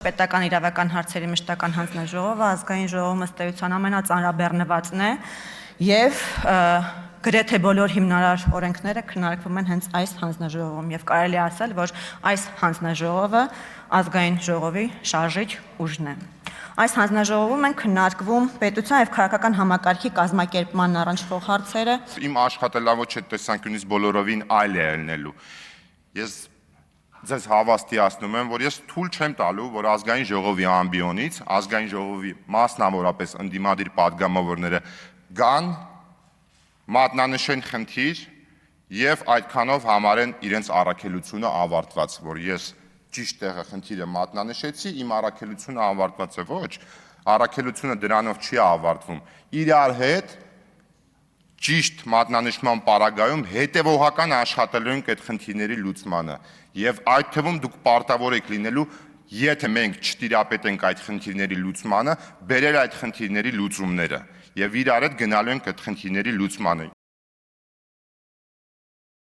Պետական իրավական հարցերի մշտական հանձնաժողովը ազգային ժողովի ըստ էության ամենածանրաբեռնվածն է եւ գրեթե բոլոր հիմնարար օրենքները քննարկվում են հենց այս հանձնաժողովում եւ կարելի է ասել, որ այս հանձնաժողովը ազգային ժողովի շարժիչ ուժն է։ Այս հանձնաժողովում են քննարկվում պետության եւ քաղաքական համակարգի կազմակերպման առնչվող հարցերը։ Իմ աշխատելավոճի տեսանկյունից բոլորովին այլ է ելնելու։ Ես ձեզ հավաստիացնում եմ, որ ես թույլ չեմ տալու, որ ազգային ժողովի ամբիոնից ազգային ժողովի մասնավորապես ընդդիմադիր падգամավորները գան, մատնանշեն խնդիր եւ այդքանով համարեն իրենց առաքելությունը ավարտված, որ ես ճիշտ տեղը խնդիրը մատնանշեցի, իմ առաքելությունը ավարտված է, ոչ, առաքելությունը դրանով չի ավարտվում։ Իրար հետ ճիշտ մատնանշման պարագայում հետևողական աշխատելու ենք այդ խնդիրների լուծմանը եւ այդ թվում դուք պարտավոր եք լինելու, եթե մենք չտիրապետենք այդ խնդիրների լուծմանը, բերել այդ խնդիրների լուծումները եւ իրար հետ գնալու ենք այդ խնդիրների լուծմանը։